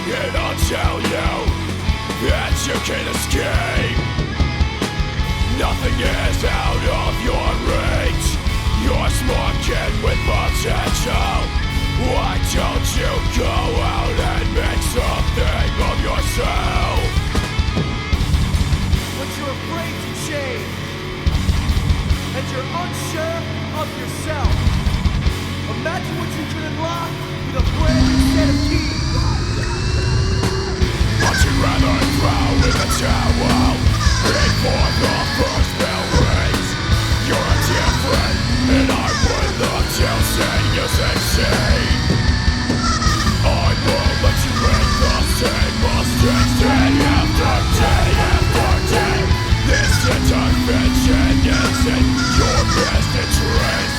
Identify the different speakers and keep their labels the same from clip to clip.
Speaker 1: and I'll tell you that you can escape. Nothing is out of your reach. You're a smart kid with potential. Why don't you go out and make something of yourself?
Speaker 2: But you're afraid to change, and you're unsure of yourself. Imagine what you could unlock with a brand new set of keys.
Speaker 1: But you'd rather throw in the towel before the first bell rings. You're different, and I would love to see you succeed. I won't let you make the same mistakes day after day after day. This intervention is in your best interest.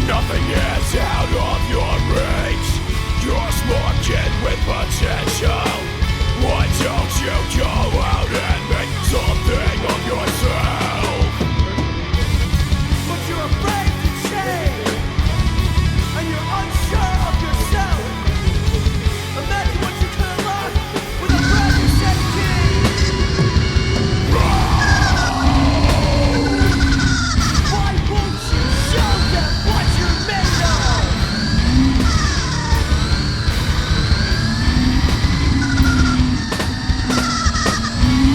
Speaker 1: Nothing is out of your reach. You're a smart kid with potential. Why don't you go out and make something of yourself?
Speaker 2: But you're afraid to change, and you're unsure of yourself. Imagine what you could unlock with a brand new set of keys. Why won't you show them what you're made of?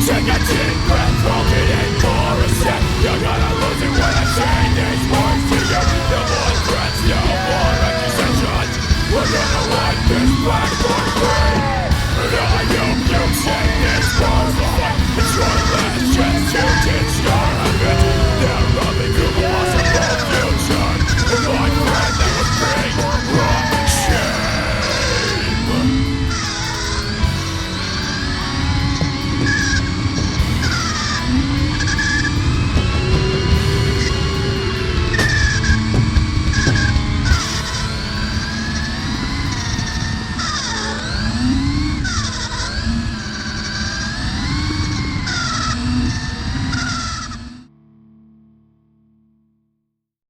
Speaker 1: Take a deep breath, hold it in for a sec. You're gonna lose it when I say these words to you. No more threats, no more accusations. We're gonna light this blackboard